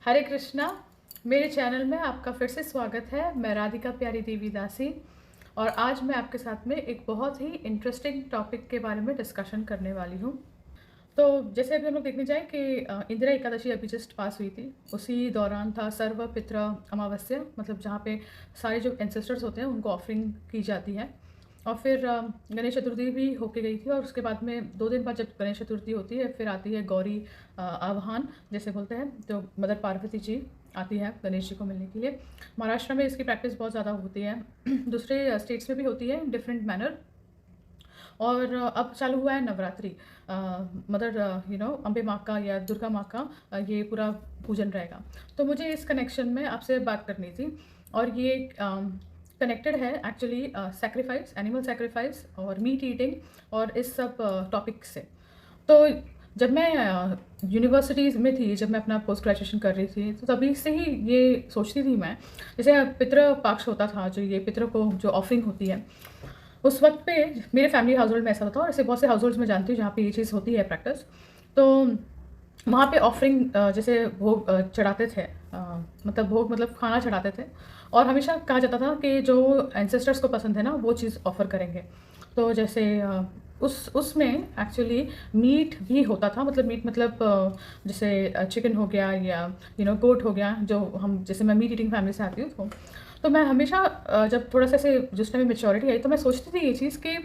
हरे कृष्णा। मेरे चैनल में आपका फिर से स्वागत है। मैं राधिका प्यारी देवी दासी और आज मैं आपके साथ में एक बहुत ही इंटरेस्टिंग टॉपिक के बारे में डिस्कशन करने वाली हूँ। तो जैसे अभी हम लोग देखने जाए कि इंदिरा एकादशी अभी जस्ट पास हुई थी। उसी दौरान था सर्व पित्र अमावस्या, मतलब जहाँ पे सारे जो एंसेस्टर्स होते हैं उनको ऑफरिंग की जाती है। और फिर गणेश चतुर्थी भी होके गई थी और उसके बाद में 2 दिन बाद जब गणेश चतुर्थी होती है फिर आती है गौरी आह्वान जैसे बोलते हैं। तो मदर पार्वती जी आती है गणेश जी को मिलने के लिए। महाराष्ट्र में इसकी प्रैक्टिस बहुत ज़्यादा होती है, दूसरे स्टेट्स में भी होती है डिफरेंट मैनर। और अब चालू हुआ है नवरात्रि, मदर अम्बे माँ का या दुर्गा माँ का ये पूरा पूजन रहेगा। तो मुझे इस कनेक्शन में आपसे बात करनी थी और ये कनेक्टेड है एक्चुअली सेक्रीफाइस, एनिमल सेक्रीफाइस और मीट ईटिंग और इस सब टॉपिक से। तो जब मैं यूनिवर्सिटीज़ में थी, जब मैं अपना पोस्ट ग्रेजुएशन कर रही थी, तो तभी से ही ये सोचती थी मैं, जैसे पितृ पक्ष होता था, जो ये पितरों को जो ऑफरिंग होती है, उस वक्त पे मेरे फैमिली हाउस होल्ड में ऐसा होता है और ऐसे बहुत से हाउस होल्ड्स में जानती हूँ जहाँ पे ये चीज़ होती है प्रैक्टिस। तो वहाँ पे ऑफरिंग जैसे भोग चढ़ाते थे, मतलब भोग मतलब खाना चढ़ाते थे और हमेशा कहा जाता था कि जो एंसेस्टर्स को पसंद है ना वो चीज़ ऑफ़र करेंगे। तो जैसे उसमें एक्चुअली मीट भी होता था, मतलब मीट मतलब जैसे चिकन हो गया या गोट हो गया, जो हम जैसे मैं मीट ईटिंग फैमिली से आती हूँ। तो मैं हमेशा जब थोड़ा सा ऐसे जिस टाइम मेच्योरिटी आई तो मैं सोचती थी ये चीज़ कि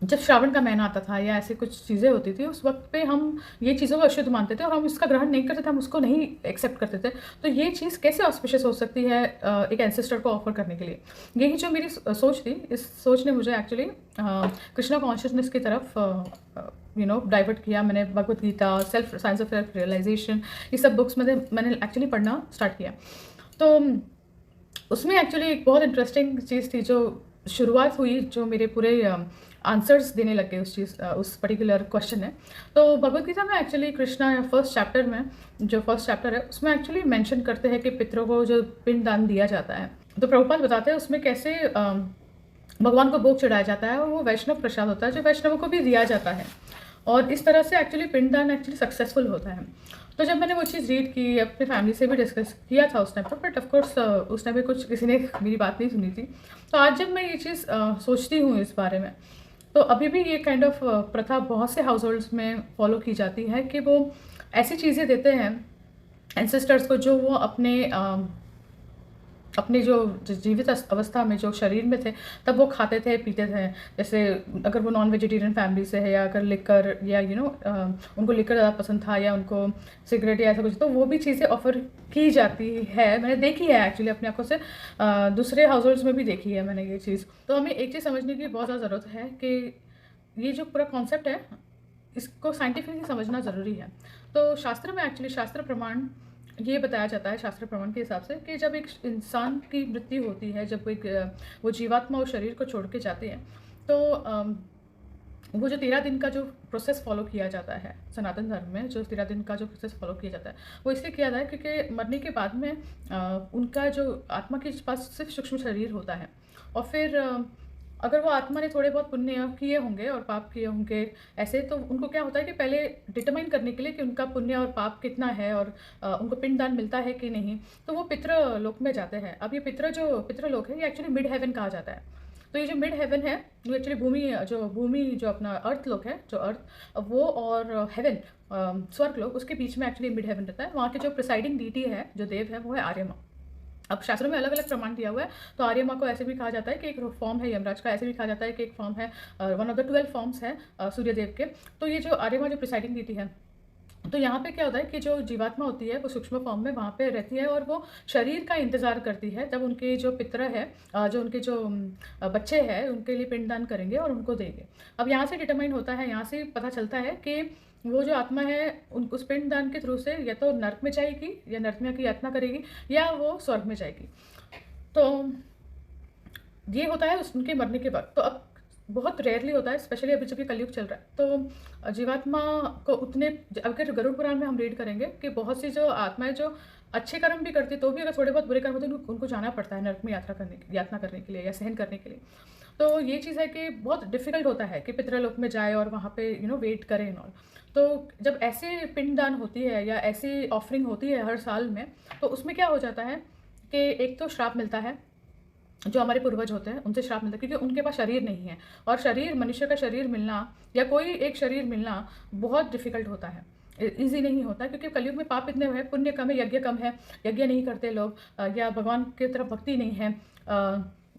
जब श्रावण का महीना आता था या ऐसी कुछ चीज़ें होती थी, उस वक्त पे हम ये चीज़ों को अशुद्ध मानते थे और हम इसका ग्रहण नहीं करते थे, हम उसको नहीं एक्सेप्ट करते थे। तो ये चीज़ कैसे ऑस्पिशियस हो सकती है एक एंसेस्टर को ऑफर करने के लिए? यही जो मेरी सोच थी, इस सोच ने मुझे एक्चुअली कृष्णा कॉन्शियसनेस की तरफ डाइवर्ट किया। मैंने Bhagwat Gita, self science of self realisation, ये सब बुक्स मैंने एक्चुअली पढ़ना स्टार्ट किया। तो उसमें एक्चुअली एक बहुत इंटरेस्टिंग चीज़ थी जो शुरुआत हुई, जो मेरे पूरे आंसर्स देने लग गए उस चीज़ उस पर्टिकुलर क्वेश्चन में। तो भगवत गीता में एक्चुअली कृष्णा फर्स्ट चैप्टर में, जो फर्स्ट चैप्टर है उसमें एक्चुअली मेंशन करते हैं कि पितरों को जो पिंड दान दिया जाता है, तो प्रभुपाद बताते हैं उसमें कैसे भगवान को भोग चढ़ाया जाता है और वो वैष्णव प्रसाद होता है जो वैष्णवों को भी दिया जाता है और इस तरह से एक्चुअली पिंडदान एक्चुअली सक्सेसफुल होता है। तो जब मैंने वो चीज़ रीड की, अपनी फैमिली से भी डिस्कस किया था उस टाइम पर, बट ऑफकोर्स उस टाइम पे कुछ किसी ने मेरी बात नहीं सुनी थी। तो आज जब मैं ये चीज़ सोचती हूँ इस बारे में, तो अभी भी ये काइंड ऑफ प्रथा बहुत से हाउस होल्ड्स में फॉलो की जाती है कि वो ऐसी चीज़ें देते हैं एंसेस्टर्स को जो वो अपने जो जीवित अवस्था में जो शरीर में थे तब वो खाते थे पीते थे। जैसे अगर वो नॉन वेजिटेरियन फैमिली से है या अगर लिकर या उनको लिकर ज़्यादा पसंद था या उनको सिगरेट या ऐसा कुछ, तो वो भी चीज़ें ऑफ़र की जाती है। मैंने देखी है एक्चुअली अपनी आंखों से, दूसरे हाउस होल्ड्स में भी देखी है मैंने ये चीज़। तो हमें एक चीज़ समझने की बहुत ज़्यादा ज़रूरत है कि ये जो पूरा कॉन्सेप्ट है इसको साइंटिफिकली समझना ज़रूरी है। तो शास्त्र में एक्चुअली शास्त्र प्रमाण ये बताया जाता है, शास्त्र प्रमाण के हिसाब से, कि जब एक इंसान की मृत्यु होती है, जब वो जीवात्मा उस शरीर को छोड़ के जाते हैं, तो वो जो 13 दिन का जो प्रोसेस फॉलो किया जाता है सनातन धर्म में, जो 13 दिन का जो प्रोसेस फॉलो किया जाता है वो इसलिए किया जाता है क्योंकि मरने के बाद में उनका जो आत्मा के पास सिर्फ सूक्ष्म शरीर होता है और फिर अगर वो आत्मा ने थोड़े बहुत पुण्य किए होंगे और पाप किए होंगे ऐसे, तो उनको क्या होता है कि पहले डिटरमाइन करने के लिए कि उनका पुण्य और पाप कितना है और उनको पिंडदान मिलता है कि नहीं, तो वो पितृ लोक में जाते हैं। अब ये पितृ लोक है, ये एक्चुअली मिड हेवन कहा जाता है। तो ये जो मिड हेवन है वो एक्चुअली भूमि जो अपना अर्थ लोक है, जो अर्थ वो और हेवन स्वर्ग लोक, उसके बीच में एक्चुअली मिड हेवन रहता है। वहाँ के जो प्रिसाइडिंग डीटी है, जो देव है, वो है आर्य माँ। अब शास्त्रों में अलग अलग प्रमाण दिया हुआ है। तो आर्य माँ को ऐसे भी कहा जाता है कि एक फॉर्म है यमराज का, ऐसे भी कहा जाता है कि एक फॉर्म है, वन ऑफ द 12 फॉर्म्स है सूर्यदेव के। तो ये जो आर्य माँ जो प्रिसाइडिंग डीटी है, तो यहाँ पे क्या होता है कि जो जीवात्मा होती है वो सूक्ष्म फॉर्म में वहाँ पे रहती है और वो शरीर का इंतजार करती है तब उनके जो पितर है, जो उनके जो बच्चे हैं उनके लिए पिंडदान करेंगे और उनको देंगे। अब यहाँ से डिटरमाइन होता है, यहाँ से पता चलता है कि वो जो आत्मा है उस पिंडदान के थ्रू से या तो नर्क में जाएगी या नर्क में की यातना करेगी या वो स्वर्ग में जाएगी। तो ये होता है उनके मरने के बाद। तो अब बहुत रेयरली होता है, स्पेशली अभी जब ये कलयुग चल रहा है, तो जीवात्मा को उतने, अगर गरुड़ पुराण में हम रीड करेंगे कि बहुत सी जो आत्माएं जो अच्छे कर्म भी करती तो भी अगर थोड़े बहुत बुरे कर्म होते हैं उनको जाना पड़ता है नरक में यात्रा यातना करने के लिए या सहन करने के लिए। तो ये चीज़ है कि बहुत डिफ़िकल्ट होता है कि पितृलोक में जाए और वहाँ पे वेट करें एंड ऑल। तो जब ऐसे पिंडदान होती है या ऐसी ऑफरिंग होती है हर साल में, तो उसमें क्या हो जाता है कि एक तो श्राप मिलता है, जो हमारे पूर्वज होते हैं उनसे श्राप मिलता है, क्योंकि उनके पास शरीर नहीं है, और शरीर, मनुष्य का शरीर मिलना या कोई एक शरीर मिलना बहुत डिफिकल्ट होता है, ईजी नहीं होता, क्योंकि कलयुग में पाप इतने हैं, पुण्य कम है, यज्ञ कम है, यज्ञ नहीं करते लोग, या भगवान की तरफ भक्ति नहीं है,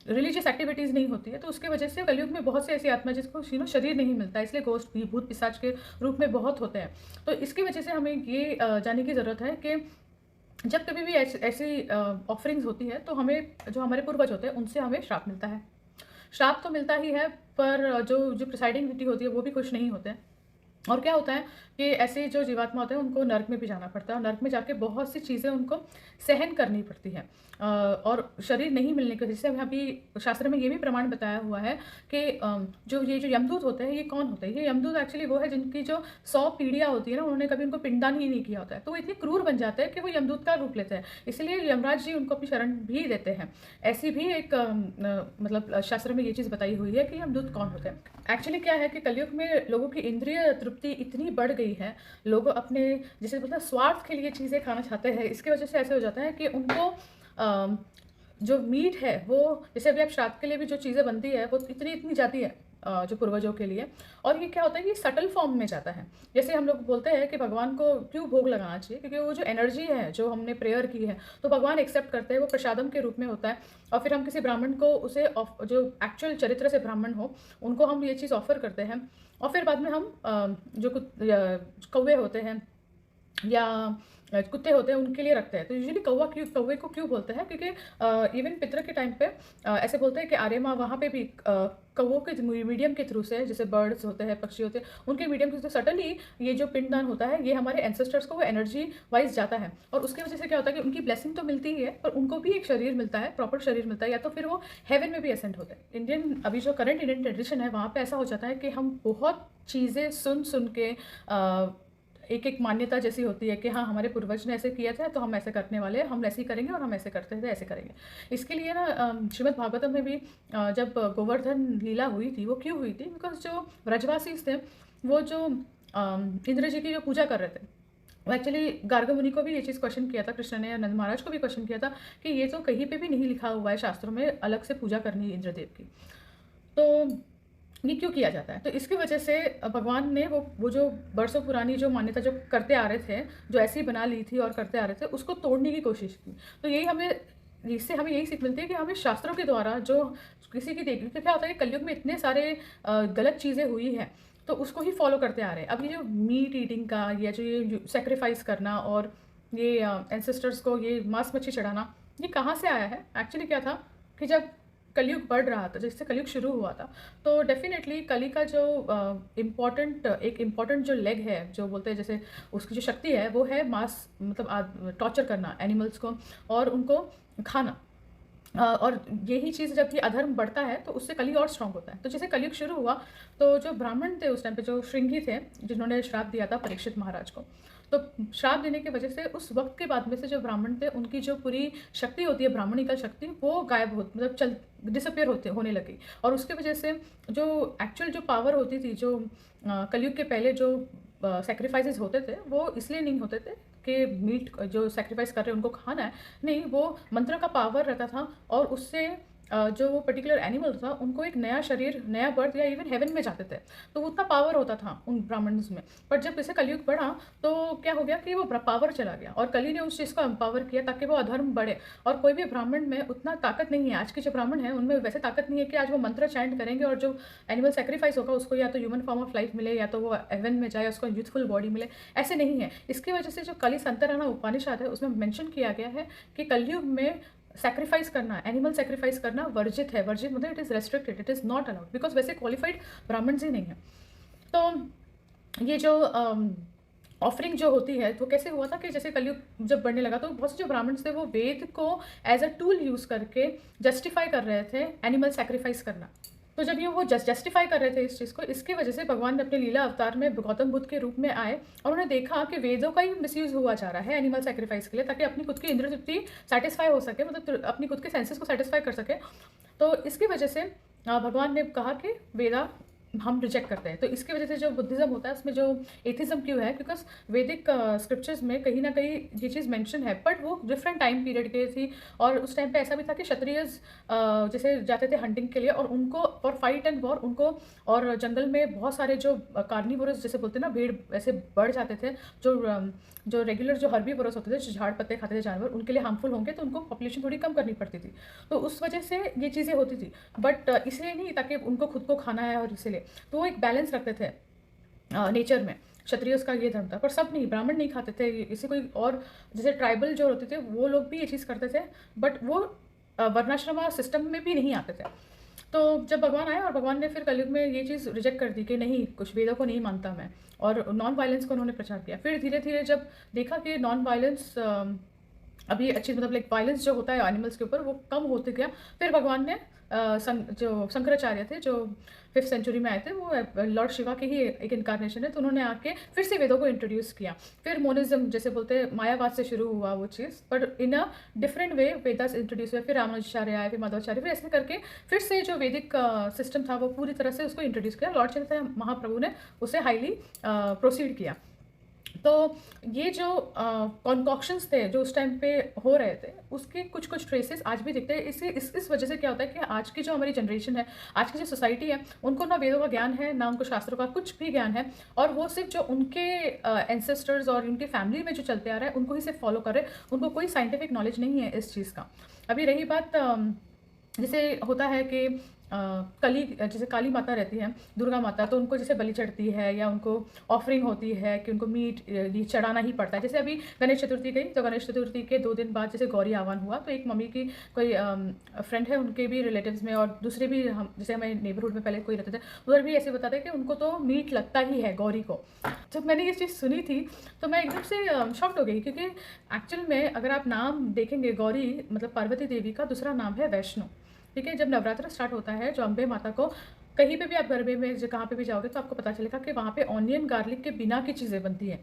रिलीजियस एक्टिविटीज़ नहीं होती है, तो उसकी वजह से कलयुग में बहुत से ऐसी आत्मा जिसको शरीर नहीं मिलता, इसलिए गोष्ठ भी भूत पिशाच के रूप में बहुत होते हैं। तो इसकी वजह से हमें ये जानने की ज़रूरत है कि जब कभी भी ऐसी ऑफरिंग्स होती है, तो हमें, जो हमारे पूर्वज होते हैं उनसे हमें श्राप मिलता है। श्राप तो मिलता ही है, पर जो जो प्रिसाइडिंग डिटी होती है वो भी खुश नहीं होते हैं। और क्या होता है कि ऐसे जो जीवात्मा होते हैं उनको नर्क में भी जाना पड़ता है, और नर्क में जाके बहुत सी चीज़ें उनको सहन करनी पड़ती है, और शरीर नहीं मिलने की वजह से। अभी शास्त्र में ये भी प्रमाण बताया हुआ है कि जो यमदूत होते हैं, ये कौन होते हैं? ये यमदूत एक्चुअली वो है जिनकी जो 100 पीढ़ियाँ होती है ना, उन्होंने कभी उनको पिंडदान ही नहीं किया होता है, तो वो इतने क्रूर बन जाते हैं कि वो यमदूत का रूप लेते हैं, इसलिए यमराज जी उनको अपनी शरण भी देते हैं। ऐसी भी एक मतलब शास्त्र में ये चीज़ बताई हुई है कि यमदूत कौन होते हैं। एक्चुअली क्या है कि कलयुग में लोगों की इंद्रिय तृप्ति इतनी बढ़ गई है, लोग अपने जैसे मतलब स्वार्थ के लिए चीज़ें खाना चाहते हैं, इसकी वजह से ऐसे हो जाता है कि उनको जो मीट है वो, जैसे अभी आप श्राद्ध के लिए भी जो चीज़ें बनती है वो इतनी जाती है जो पूर्वजों के लिए, और ये क्या होता है, ये सटल फॉर्म में जाता है। जैसे हम लोग बोलते हैं कि भगवान को क्यों भोग लगाना चाहिए, क्योंकि वो जो एनर्जी है, जो हमने प्रेयर की है, तो भगवान एक्सेप्ट करते हैं, वो प्रसादम के रूप में होता है, और फिर हम किसी ब्राह्मण को उसे जो एक्चुअल चरित्र से ब्राह्मण हो, उनको हम ये चीज़ ऑफर करते हैं, और फिर बाद में हम जो कौवे होते हैं या कुत्ते होते हैं उनके लिए रखते हैं। तो यूजुअली कौवे को क्यों बोलते हैं, क्योंकि इवन पितृ के टाइम पे ऐसे बोलते हैं कि आर्य माँ वहाँ पे भी कौवों के मीडियम के थ्रू से, जैसे बर्ड्स होते हैं, पक्षी होते हैं, उनके मीडियम के थ्रू सटनली ये जो पिंडदान होता है, ये हमारे एंसेस्टर्स को वो एनर्जी वाइज जाता है, और उसकी वजह से क्या होता है कि उनकी ब्लेसिंग तो मिलती ही है, पर उनको भी एक शरीर मिलता है, प्रॉपर शरीर मिलता है, या तो फिर वो हेवन में भी असेंड होते हैं। इंडियन अभी जो करंट इंडियन ट्रेडिशन है, वहाँ पर ऐसा हो जाता है कि हम बहुत चीज़ें सुन के एक एक मान्यता जैसी होती है कि हाँ, हमारे पूर्वज ने ऐसे किया था तो हम ऐसे करने वाले हैं, हम ऐसे ही करेंगे, और हम ऐसे करते थे ऐसे करेंगे। इसके लिए ना श्रीमद् भागवतम में भी जब गोवर्धन लीला हुई थी, वो क्यों हुई थी, बिकॉज जो ब्रजवासी थे, वो जो इंद्र जी की जो पूजा कर रहे थे, वो एक्चुअली गार्ग मुनि को भी ये चीज़ क्वेश्चन किया था कृष्ण ने, और नंद महाराज को भी क्वेश्चन किया था कि ये तो कहीं पे भी नहीं लिखा हुआ है शास्त्रों में अलग से पूजा करनी है इंद्रदेव की, तो ये क्यों किया जाता है? तो इसकी वजह से भगवान ने वो जो बरसों पुरानी जो मान्यता जो करते आ रहे थे, जो ऐसी बना ली थी और करते आ रहे थे, उसको तोड़ने की कोशिश की। तो इससे हमें यही सीख मिलती है कि हमें शास्त्रों के द्वारा जो किसी की देखी, तो क्या होता है कि कलयुग में इतने सारे गलत चीज़ें हुई हैं, तो उसको ही फॉलो करते आ रहे हैं। अब ये जो मीट ईटिंग का, या जो ये सेक्रीफाइस करना, और ये एंसेस्टर्स को ये मांस मच्छी चढ़ाना, ये कहाँ से आया है? एक्चुअली क्या था कि जब कलयुग बढ़ रहा था, जिससे कलयुग शुरू हुआ था, तो डेफिनेटली कली का जो एक इम्पॉर्टेंट जो लेग है, जो बोलते हैं, जैसे उसकी जो शक्ति है, वो है मास, मतलब टॉर्चर करना एनिमल्स को और उनको खाना। और यही चीज़ जब ये अधर्म बढ़ता है तो उससे कली और स्ट्रांग होता है। तो जैसे कलयुग शुरू हुआ, तो जो ब्राह्मण थे उस टाइम पे, जो श्रृंगी थे, जिन्होंने श्राप दिया था परीक्षित महाराज को, तो श्राप देने की वजह से उस वक्त के बाद में से जो ब्राह्मण थे, उनकी जो पूरी शक्ति होती है, ब्राह्मणिकल शक्ति, वो गायब मतलब डिसअपियर होने लगी, और उसकी वजह से जो एक्चुअल जो पावर होती थी, जो कलयुग के पहले जो सेक्रीफाइसेस होते थे, वो इसलिए नहीं होते थे कि मीट जो सेक्रीफाइस कर रहे हैं उनको खाना है, नहीं, वो मंत्र का पावर रहता था, और उससे जो वो पर्टिकुलर एनिमल था, उनको एक नया शरीर, नया बर्थ, या इवन हेवन में जाते थे, तो उतना पावर होता था उन ब्राह्मण्स में। पर जब जैसे कलयुग बढ़ा, तो क्या हो गया कि वो पावर चला गया, और कली ने उस चीज़ को एम्पावर किया ताकि वो अधर्म बढ़े, और कोई भी ब्राह्मण में उतना ताकत नहीं है। आज के जो ब्राह्मण हैं उनमें वैसे ताकत नहीं है कि आज वो मंत्र चैंट करेंगे और जो एनिमल सेक्रीफाइस होगा उसको या तो ह्यूमन फॉर्म ऑफ लाइफ मिले, या तो वो हेवन में जाए, उसको यूथफुल बॉडी मिले, ऐसे नहीं है। इसकी वजह से जो कली संतराना उपनिषद है, उसमें मेंशन किया गया है कि कलयुग में सैक्रिफाइस करना, एनिमल सैक्रिफाइस करना वर्जित है। वर्जित मतलब it is restricted, it is not allowed, because वैसे क्वालिफाइड ब्राह्मण ही नहीं है। तो ये जो ऑफरिंग जो होती है, तो कैसे हुआ था कि जैसे कलयुग जब बढ़ने लगा, तो बहुत से जो ब्राह्मण थे वो वेद को एज अ टूल यूज़ करके जस्टिफाई कर रहे थे एनिमल सैक्रिफाइस करना। तो जब ये वो जस्टिफाई कर रहे थे इस चीज़ को, इसकी वजह से भगवान ने अपने लीला अवतार में गौतम बुद्ध के रूप में आए, और उन्होंने देखा कि वेदों का ही मिसयूज़ हुआ जा रहा है एनिमल सेक्रीफाइस के लिए, ताकि अपनी खुद की इंद्रिय तृप्ति सेटिस्फाई हो सके, मतलब अपनी खुद के सेंसेस को सेटिस्फाई कर सके। तो इसकी वजह से भगवान ने कहा कि वेदा हम रिजेक्ट करते हैं। तो इसकी वजह से जो बुद्धिज़्म होता है उसमें जो एथिज़्म क्यों है, बिकॉज़ वैदिक स्क्रिप्चर्स में कहीं न कहीं ये चीज़ मेंशन है, बट वो डिफरेंट टाइम पीरियड की थी। और उस टाइम पे ऐसा भी था कि क्षत्रियज़ जैसे जाते थे हंटिंग के लिए, और उनको फॉर फाइट एंड वॉर उनको, और जंगल में बहुत सारे जो कार्निवोरस जैसे बोलते हैं ना, भीड़ ऐसे बढ़ जाते थे, जो रेगुलर जो हर्बीवोरस होते थे, जो झाड़ पत्ते खाते थे जानवर, उनके लिए हार्मफुल होंगे, तो उनको पॉपुलेशन थोड़ी कम करनी पड़ती थी। तो उस वजह से ये चीज़ें होती थी, बट इसलिए नहीं ताकि उनको खुद को खाना है, और इसीलिए तो वो एक बैलेंस रखते थे नेचर में। क्षत्रिय का ये धर्म था, पर सब नहीं, ब्राह्मण नहीं खाते थे इसे, कोई और जैसे ट्राइबल जो होते थे वो लोग भी ये चीज़ करते थे, बट वो वर्णाश्रम सिस्टम में भी नहीं आते थे। तो जब भगवान आए और भगवान ने फिर कलयुग में ये चीज़ रिजेक्ट कर दी कि नहीं, कुछ वेदों को नहीं मानता मैं, और नॉन वायलेंस को उन्होंने प्रचार किया। फिर धीरे धीरे जब देखा कि नॉन वायलेंस अभी अच्छी, मतलब लाइक वायलेंस जो होता है एनिमल्स के ऊपर वो कम होते गया, फिर भगवान ने जो शंकराचार्य थे जो 5th सेंचुरी में आए थे, वो लॉर्ड शिवा के ही एक इनकारनेशन है, तो उन्होंने आके फिर से वेदों को इंट्रोड्यूस किया। फिर मोनिज्म जैसे बोलते हैं, मायावाद से शुरू हुआ वो चीज़, पर in a different way Vedas introduce हुए। फिर रामानुजाचार्य आए, फिर माधवाचार्य, फिर ऐसे करके फिर से जो वैदिक सिस्टम था वो पूरी तरह से उसको इंट्रोड्यूस किया। लॉर्ड चैतन्य महाप्रभु ने उसे हाईली प्रोसीड किया। तो ये जो कॉन्कॉक्शंस थे जो उस टाइम पे हो रहे थे, उसके कुछ कुछ ट्रेसेस आज भी दिखते हैं। इस वजह से क्या होता है कि आज की जो हमारी जनरेशन है, आज की जो सोसाइटी है, उनको ना वेदों का ज्ञान है, ना उनको शास्त्रों का कुछ भी ज्ञान है, और वो सिर्फ जो उनके एंसेस्टर्स और उनकी फैमिली में जो चलते आ रहा है उनको ही सिर्फ फॉलो कर रहे हैं। उनको कोई साइंटिफिक नॉलेज नहीं है इस चीज़ का। अभी रही बात जैसे होता है कि कली, जैसे काली माता रहती है, दुर्गा माता, तो उनको जैसे बलि चढ़ती है या उनको ऑफरिंग होती है कि उनको मीट ये चढ़ाना ही पड़ता है। जैसे अभी गणेश चतुर्थी गई, तो गणेश चतुर्थी के 2 दिन बाद जैसे गौरी आह्वान हुआ, तो एक मम्मी की कोई फ्रेंड है, उनके भी रिलेटिव्स में और दूसरे भी, हम जैसे हमारे नेबरहुड में पहले कोई रहते थे, उधर भी ऐसे बताते हैं कि उनको तो मीट लगता ही है गौरी को। जब मैंने ये चीज़ सुनी थी तो मैं एकदम से शॉक्ड हो गई, क्योंकि एक्चुअल में अगर आप नाम देखेंगे, गौरी मतलब पार्वती देवी का दूसरा नाम है वैष्णो। ठीक है, जब नवरात्र स्टार्ट होता है, जो अम्बे माता को, कहीं पे भी आप गरबे में जो कहाँ पे भी जाओगे तो आपको पता चलेगा कि वहाँ पे ऑनियन गार्लिक के बिना की चीज़ें बनती हैं।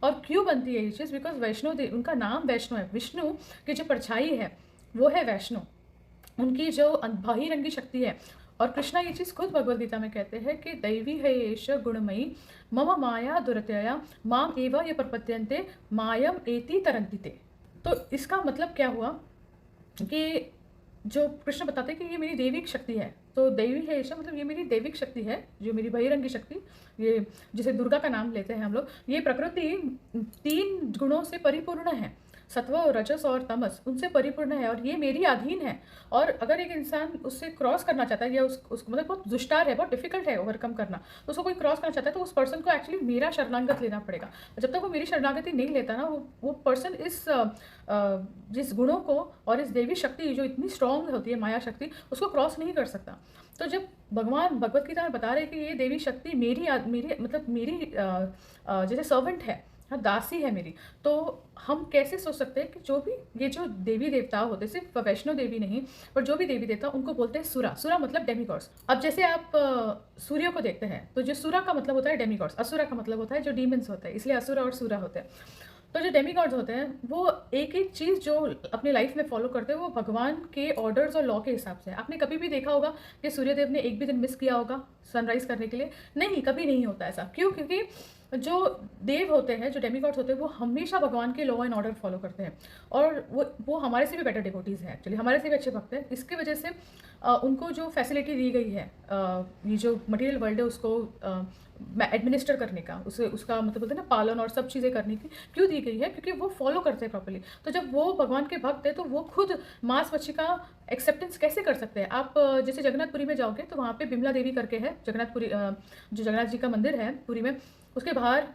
और क्यों बनती है ये चीज़? बिकॉज वैष्णो देवी, उनका नाम वैष्णो है, विष्णु की जो परछाई है वो है वैष्णो, उनकी जो बहिरंगी शक्ति है। और कृष्णा ये चीज़ खुद भगवद गीता में कहते हैं कि दैवी है एष गुणमयी मम माया दुरत्यया माम एव ये प्रपद्यन्ते मायम एति तरंतिते। तो इसका मतलब क्या हुआ कि जो कृष्ण बताते हैं कि ये मेरी दैविक शक्ति है, तो दैवी है ऐसा मतलब ये मेरी दैविक शक्ति है, जो मेरी बहिरंगी शक्ति, ये जिसे दुर्गा का नाम लेते हैं हम लोग, ये प्रकृति 3 गुणों से परिपूर्ण है, सत्व और रजस और तमस, उनसे परिपूर्ण है, और ये मेरी अधीन है। और अगर एक इंसान उससे क्रॉस करना चाहता है, या उसको मतलब बहुत दुष्टार है, बहुत डिफिकल्ट है ओवरकम करना, तो उसको कोई क्रॉस करना चाहता है तो उस पर्सन को एक्चुअली मेरा शरणागत लेना पड़ेगा। जब तक वो मेरी शरणागति नहीं लेता ना, वो पर्सन जिस गुणों को और इस देवी शक्ति जो इतनी स्ट्रांग होती है, माया शक्ति, उसको क्रॉस नहीं कर सकता। तो जब भगवान भगवत गीता में बता रहे हैं कि ये देवी शक्ति मेरी जैसे सर्वेंट है, हाँ, दासी है मेरी, तो हम कैसे सोच सकते हैं कि जो भी ये जो देवी देवता होते, सिर्फ वैष्णो देवी नहीं, पर जो भी देवी देवता, उनको बोलते हैं सुरा। सुरा मतलब डेमीगॉड्स। अब जैसे आप सूर्य को देखते हैं, तो जो सुरा का मतलब होता है डेमीगॉड्स, असुरा का मतलब होता है जो डीमंस होते हैं, इसलिए असुरा और सूरा होते हैं। तो जो डेमीगॉड्स होते हैं वो एक एक चीज़ जो अपनी लाइफ में फॉलो करते हैं वो भगवान के ऑर्डर्स और लॉ के हिसाब से। आपने कभी भी देखा होगा कि सूर्यदेव ने एक भी दिन मिस किया होगा सनराइज करने के लिए? नहीं, कभी नहीं होता ऐसा। क्यों? क्योंकि जो देव होते हैं, जो डेमीगॉड्स होते हैं, वो हमेशा भगवान के लॉ एंड ऑर्डर फॉलो करते हैं, और वो हमारे से भी बेटर डिवोटीज़ हैं, एक्चुअली हमारे से भी अच्छे भक्त हैं। इसकी वजह से उनको जो फैसिलिटी दी गई है, ये जो मटेरियल वर्ल्ड है उसको एडमिनिस्टर करने का, उसका मतलब बोलते हैं ना, पालन और सब चीज़ें करने की क्यों दी गई है? क्योंकि वो फॉलो करते हैं प्रॉपर्ली। तो जब वो भगवान के भक्त हैं तो वो खुद मांस मच्छी का एक्सेप्टेंस कैसे कर सकते हैं? आप जैसे जगन्नाथपुरी में जाओगे तो वहाँ पे बिमला देवी करके है, जगन्नाथपुरी जो जगन्नाथ जी का मंदिर है पुरी में, उसके बाहर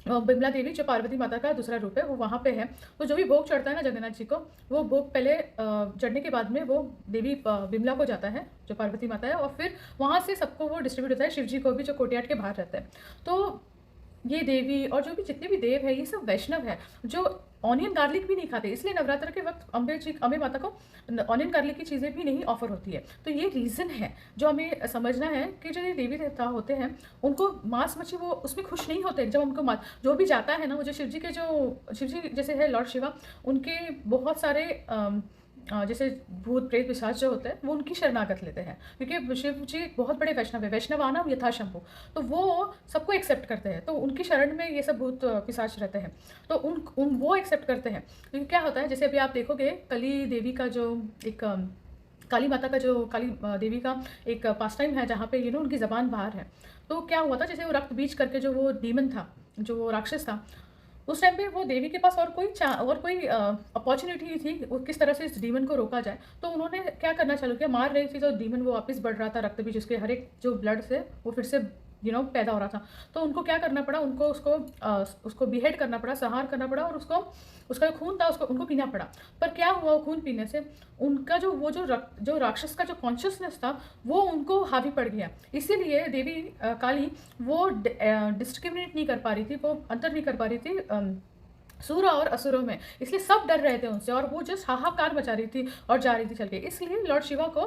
बिमला देवी जो पार्वती माता का दूसरा रूप है वो वहाँ पे है। तो जो भी भोग चढ़ता है ना जगन्नाथ जी को, वो भोग पहले चढ़ने के बाद में वो देवी बिमला को जाता है, जो पार्वती माता है, और फिर वहाँ से सबको वो डिस्ट्रीब्यूट होता है, शिव जी को भी, जो कोटियाट के बाहर रहता है। तो ये देवी और जो भी जितने भी देव है, ये सब वैष्णव है, जो ऑनियन गार्लिक भी नहीं खाते, इसलिए नवरात्र के वक्त अम्बे माता को ऑनियन गार्लिक की चीज़ें भी नहीं ऑफर होती है। तो ये रीज़न है जो हमें समझना है कि जो ये देवी देवता होते हैं उनको मांस मच्छी वो उसमें खुश नहीं होते। जब उनको जो भी जाता है ना, वो जो शिव जी के जो शिव जी जैसे है लॉर्ड शिवा, उनके बहुत सारे जैसे भूत प्रेत पिशाच जो होते हैं वो उनकी शरणागत लेते हैं, क्योंकि शिव जी एक बहुत बड़े वैष्णव है, वैष्णवानाम यथा शंभु। तो वो सबको एक्सेप्ट करते हैं, तो उनकी शरण में ये सब भूत पिशाच रहते हैं, तो उन उन वो एक्सेप्ट करते हैं। क्योंकि क्या होता है, जैसे अभी आप देखोगे कली देवी का जो एक काली माता का जो काली देवी का एक पास टाइम है जहाँ पे उनकी ज़बान बाहर है। तो क्या हुआ था, जैसे वो रक्त बीज करके जो वो डीमन था, जो वो राक्षस था, उस टाइम पे वो देवी के पास और कोई अपॉर्चुनिटी नहीं थी वो किस तरह से इस डीमन को रोका जाए। तो उन्होंने क्या करना चालू किया, मार रही थी तो डीमन वो वापस बढ़ रहा था, रक्त बीज उसके हर एक जो ब्लड से वो फिर से पैदा हो रहा था। तो उनको क्या करना पड़ा, उनको उसको बिहेड करना पड़ा, संहार करना पड़ा, और उसका जो खून था उनको पीना पड़ा। पर क्या हुआ, वो खून पीने से उनका जो राक्षस का जो कॉन्शियसनेस था वो उनको हावी पड़ गया। इसीलिए देवी काली वो डिस्क्रिमिनेट नहीं कर पा रही थी, वो अंतर नहीं कर पा रही थी सूर और असुरों में, इसलिए सब डर रहे थे उनसे, और वो जस्ट हाहाकार मचा रही थी और जा रही थी चल के। इसलिए लॉर्ड शिवा को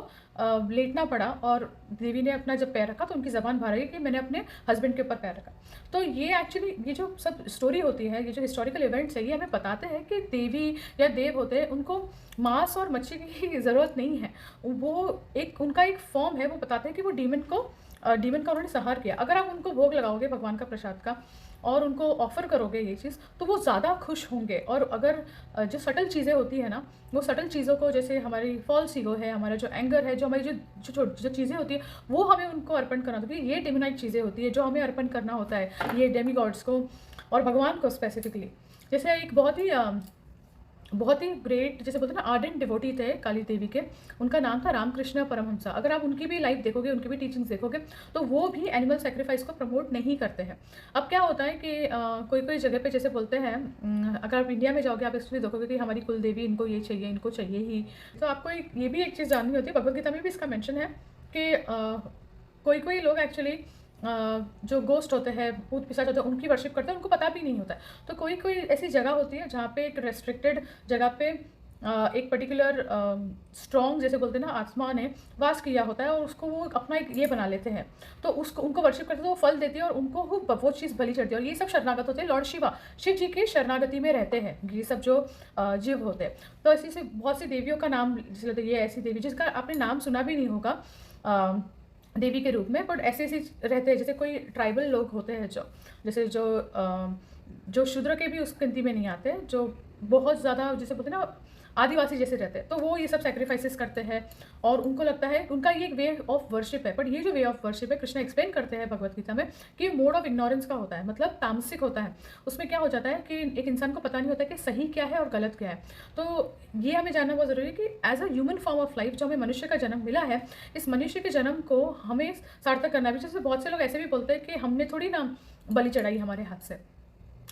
लेटना पड़ा, और देवी ने अपना जब पैर रखा तो उनकी ज़बान बाहर आई कि मैंने अपने हस्बैंड के ऊपर पैर रखा। तो ये एक्चुअली ये जो सब स्टोरी होती है, ये जो हिस्टोरिकल इवेंट्स है, ये हमें बताते हैं कि देवी या देव होते हैं, उनको मांस और मच्छी की ज़रूरत नहीं है। वो उनका एक फॉर्म है, वो बताते हैं कि वो डीमन का उन्होंने संहार किया। अगर आप उनको भोग लगाओगे भगवान का प्रसाद का और उनको ऑफ़र करोगे ये चीज़, तो वो ज़्यादा खुश होंगे। और अगर जो सटल चीज़ें होती है ना, वो सटल चीज़ों को, जैसे हमारी फॉल्स ईगो है, हमारा जो एंगर है, जो हमारी जो चीज़ें होती है, वो हमें उनको अर्पण करना होती है। ये डिविनाइट चीज़ें होती है जो हमें अर्पण करना होता है, ये डेमी गॉड्स को और भगवान को स्पेसिफिकली। जैसे एक बहुत ही ग्रेट, जैसे बोलते हैं ना, आर्डेंट डिवोटी थे काली देवी के, उनका नाम था रामकृष्ण परमहंसा। अगर आप उनकी भी लाइफ देखोगे, उनकी भी टीचिंग्स देखोगे, तो वो भी एनिमल सेक्रीफाइस को प्रमोट नहीं करते हैं। अब क्या होता है कि कोई कोई जगह पे जैसे बोलते हैं, अगर आप इंडिया में जाओगे आप इसलिए देखोगे कि हमारी कुल देवी, इनको ये चाहिए, इनको चाहिए ही। तो आपको ये भी एक चीज़ जाननी होती है, भगवद गीता में भी इसका मेंशन है कि कोई कोई लोग एक्चुअली जो गोस्ट होते हैं, भूत पिशाच होते हैं, उनकी वर्शिप करते हैं, उनको पता भी नहीं होता है। तो कोई कोई ऐसी जगह होती है जहाँ पे एक रेस्ट्रिक्टेड जगह पे एक पर्टिकुलर स्ट्रॉन्ग, जैसे बोलते हैं ना, आत्मा ने वास किया होता है, और उसको वो अपना एक ये बना लेते हैं, तो उनको वर्शिप करते हैं, तो वो फल देती है और उनको वो चीज़ बलि चढ़ती है। और ये सब शरणागत होते हैं लॉर्ड शिव जी की शरणागति में रहते हैं ये सब जो जीव होते हैं। तो ऐसी से बहुत सी देवियों का नाम जैसे लेते हैं, ये ऐसी देवी जिसका आपने नाम सुना भी नहीं होगा देवी के रूप में, बट ऐसे रहते हैं। जैसे कोई ट्राइबल लोग होते हैं जैसे जो शूद्र के भी उस गिनती में नहीं आते, जो बहुत ज़्यादा जैसे बोलते हैं ना आदिवासी जैसे रहते हैं, तो वो ये सब सेक्रीफाइसेस करते हैं, और उनको लगता है उनका ये एक वे ऑफ वर्शिप है। बट ये जो वे ऑफ वर्शिप है, कृष्ण एक्सप्लेन करते हैं भगवद गीता में कि मोड ऑफ इग्नोरेंस का होता है, मतलब तामसिक होता है। उसमें क्या हो जाता है कि एक इंसान को पता नहीं होता कि सही क्या है और गलत क्या है। तो ये हमें जानना बहुत ज़रूरी है कि as a human form of life जो हमें मनुष्य का जन्म मिला है, इस मनुष्य के जन्म को हमें सार्थक करना भी। जैसे बहुत से लोग ऐसे भी बोलते हैं कि हमने थोड़ी ना बलि चढ़ाई हमारे हाथ से,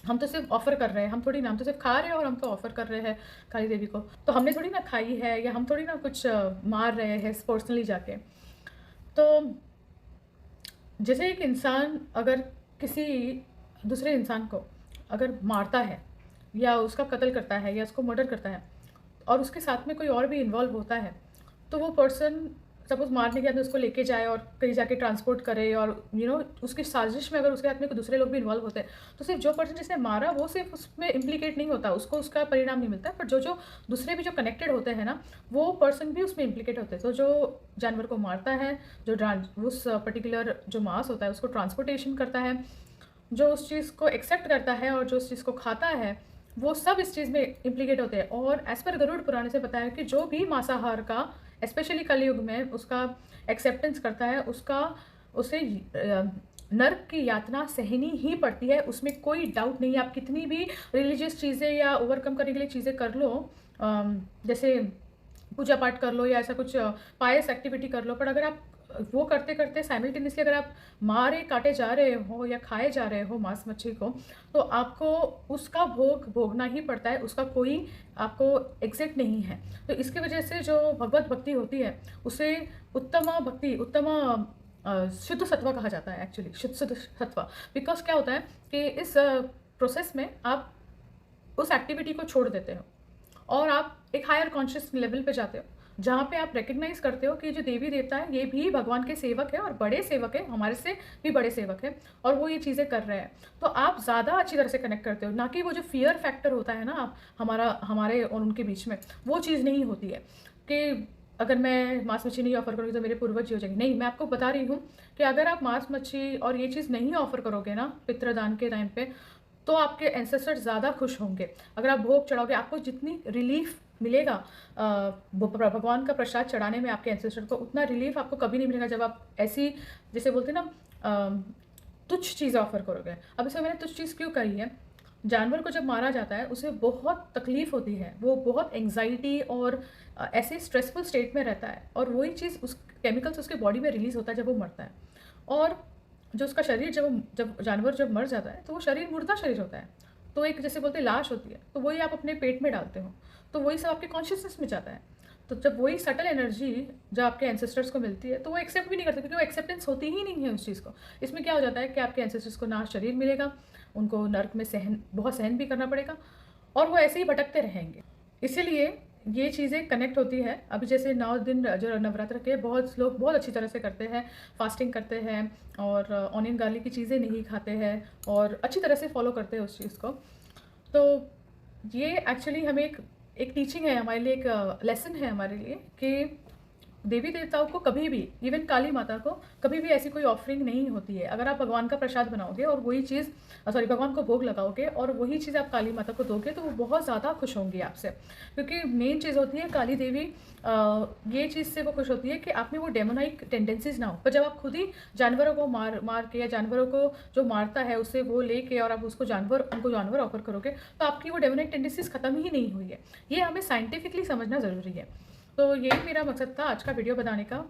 हम तो सिर्फ ऑफ़र कर रहे हैं, हम थोड़ी ना, हम तो सिर्फ खा रहे हैं और हम तो ऑफ़र कर रहे हैं काली देवी को, तो हमने थोड़ी ना खाई है, या हम थोड़ी ना कुछ मार रहे हैं पर्सनली जाके। तो जैसे एक इंसान अगर किसी दूसरे इंसान को अगर मारता है, या उसका कत्ल करता है, या उसको मर्डर करता है, और उसके साथ में कोई और भी इन्वॉल्व होता है, तो वो पर्सन सपोज मारने के बाद में उसको लेके जाए और कहीं जाके ट्रांसपोर्ट करे, और उसकी साजिश में अगर उसके हाथ में कोई दूसरे लोग भी इन्वॉल्व होते हैं, तो सिर्फ जो पर्सन जिसने मारा वो सिर्फ उसमें इम्प्लीकेट नहीं होता, उसको उसका परिणाम नहीं मिलता है, पर जो दूसरे भी जो कनेक्टेड होते हैं ना, वो पर्सन भी उसमें इम्प्लीकेट होते हैं। तो जो जानवर को मारता है, जो उस पर्टिकुलर जो मांस होता है उसको ट्रांसपोर्टेशन करता है, जो उस चीज़ को एक्सेप्ट करता है, और जो उस चीज़ को खाता है, वो सब इस चीज़ में इम्प्लीकेट होते हैं। और एज पर गरुड़ पुराण से बताया कि जो भी मांसाहार का स्पेशली कलयुग में उसका एक्सेप्टेंस करता है, उसे नर्क की यातना सहनी ही पड़ती है, उसमें कोई डाउट नहीं है। आप कितनी भी रिलीजियस चीज़ें या ओवरकम करने के लिए चीज़ें कर लो, जैसे पूजा पाठ कर लो या ऐसा कुछ पायस एक्टिविटी कर लो, पर अगर आप वो करते करते साइमल्टेनियसली अगर आप मारे काटे जा रहे हो या खाए जा रहे हो मांस मच्छी को, तो आपको उसका भोग भोगना ही पड़ता है, उसका कोई आपको एग्जिट नहीं है। तो इसकी वजह से जो भगवत भक्ति होती है उसे उत्तम भक्ति, उत्तम शुद्ध सत्व कहा जाता है एक्चुअली, शुद्ध सत्व। बिकॉज क्या होता है कि इस प्रोसेस में आप उस एक्टिविटी को छोड़ देते हो और आप एक हायर कॉन्शियस लेवल पे जाते हो। जहाँ पे आप रिकग्नाइज़ करते हो कि जो देवी देवता है ये भी भगवान के सेवक है और बड़े सेवक है, हमारे से भी बड़े सेवक है और वो ये चीज़ें कर रहे हैं। तो आप ज़्यादा अच्छी तरह से कनेक्ट करते हो, ना कि वो जो फ़ियर फैक्टर होता है ना हमारे और उनके बीच में, वो चीज़ नहीं होती है कि अगर मैं मांस मच्छी नहीं ऑफ़र करूँगी तो मेरे पूर्वज जी हो जाएंगे। नहीं, मैं आपको बता रही हूँ कि अगर आप मांस मच्छी और ये चीज़ नहीं ऑफ़र करोगे ना पितृदान के टाइम पे, तो आपके एंसेस्टर्स ज़्यादा खुश होंगे। अगर आप भोग चढ़ाओगे, आपको जितनी रिलीफ़ मिलेगा भगवान का प्रसाद चढ़ाने में आपके एंसेस्टर को, उतना रिलीफ़ आपको कभी नहीं मिलेगा जब आप ऐसी, जैसे बोलते हैं ना, तुच्छ चीज़ें ऑफ़र करोगे। अब इसमें मैंने तुच्छ चीज़ क्यों कही है, जानवर को जब मारा जाता है उसे बहुत तकलीफ़ होती है, वो बहुत एंग्जाइटी और ऐसे स्ट्रेसफुल स्टेट में रहता है और वही चीज़ उस केमिकल्स उसके बॉडी में रिलीज़ होता है जब वो मरता है। और जो उसका शरीर जब जानवर जब मर जाता है तो वो शरीर मुर्दा शरीर होता है, तो एक जैसे बोलते हैं लाश होती है, तो वही आप अपने पेट में डालते हो, तो वही सब आपके कॉन्शियसनेस में जाता है। तो जब वही सटल एनर्जी जब आपके एंसेस्टर्स को मिलती है तो वो एक्सेप्ट भी नहीं करते, क्योंकि वो एक्सेप्टेंस होती ही नहीं है उस चीज़ को। इसमें क्या हो जाता है कि आपके एंसेस्टर्स को ना शरीर मिलेगा, उनको नर्क में बहुत सहन भी करना पड़ेगा और वो ऐसे ही भटकते रहेंगे। इसीलिए ये चीज़ें कनेक्ट होती है। अभी जैसे 9 दिन जो नवरात्र के बहुत लोग बहुत अच्छी तरह से करते हैं, फास्टिंग करते हैं और ऑनियन गार्लिक की चीज़ें नहीं खाते हैं और अच्छी तरह से फॉलो करते हैं उस चीज़ को। तो ये एक्चुअली हमें एक टीचिंग है हमारे लिए, एक लेसन है हमारे लिए कि देवी देवताओं को कभी भी, इवन काली माता को कभी भी ऐसी कोई ऑफरिंग नहीं होती है। अगर आप भगवान का प्रसाद बनाओगे और वही चीज़ भगवान को भोग लगाओगे और वही चीज़ आप काली माता को दोगे तो वो बहुत ज़्यादा खुश होंगी आपसे, क्योंकि मेन चीज़ होती है काली देवी, ये चीज़ से वो खुश होती है कि आप में वो डेमोनाइक टेंडेंसीज ना हो। पर जब आप खुद ही जानवरों को मार के या जानवरों को जो मारता है उससे वो लेके और आप उनको जानवर ऑफर करोगे तो आपकी वो डेमोनाइक टेंडेंसीज खत्म ही नहीं हुई है। ये हमें साइंटिफिकली समझना ज़रूरी है। तो यही मेरा मकसद था आज का वीडियो बनाने का,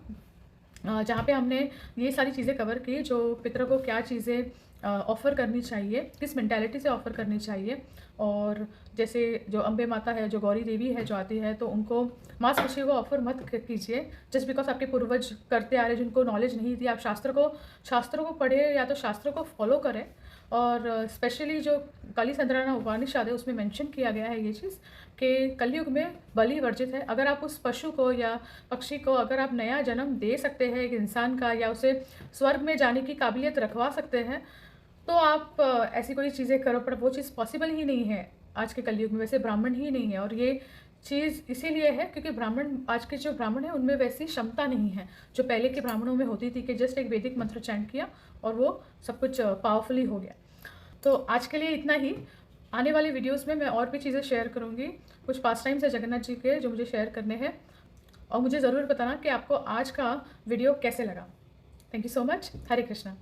जहाँ पे हमने ये सारी चीज़ें कवर की, जो पितरों को क्या चीज़ें ऑफ़र करनी चाहिए, किस मेंटालिटी से ऑफ़र करनी चाहिए। और जैसे जो अम्बे माता है, जो गौरी देवी है जो आती है, तो उनको मांस मछली को ऑफ़र मत कीजिए जस्ट बिकॉज आपके पूर्वज करते आ रहे, जिनको नॉलेज नहीं थी। आप शास्त्रों को पढ़े या तो शास्त्रों को फॉलो करें। और स्पेशली जो काली संद्राना उपनिषद है उसमें मेंशन किया गया है ये चीज़ कि कलयुग में बलि वर्जित है। अगर आप उस पशु को या पक्षी को अगर आप नया जन्म दे सकते हैं एक इंसान का, या उसे स्वर्ग में जाने की काबिलियत रखवा सकते हैं, तो आप ऐसी कोई चीज़ें करो। पर वो चीज़ पॉसिबल ही नहीं है आज के कलयुग में, वैसे ब्राह्मण ही नहीं है। और ये चीज़ इसीलिए है क्योंकि आज के जो ब्राह्मण हैं उनमें वैसी क्षमता नहीं है जो पहले के ब्राह्मणों में होती थी कि जस्ट एक वैदिक मंत्र चैंट किया और वो सब कुछ पावरफुली हो गया। तो आज के लिए इतना ही। आने वाली वीडियोस में मैं और भी चीज़ें शेयर करूँगी, कुछ पास टाइम्स है जगन्नाथ जी के जो मुझे शेयर करने हैं, और मुझे ज़रूर बताना कि आपको आज का वीडियो कैसे लगा। Thank you so much. Hare Krishna.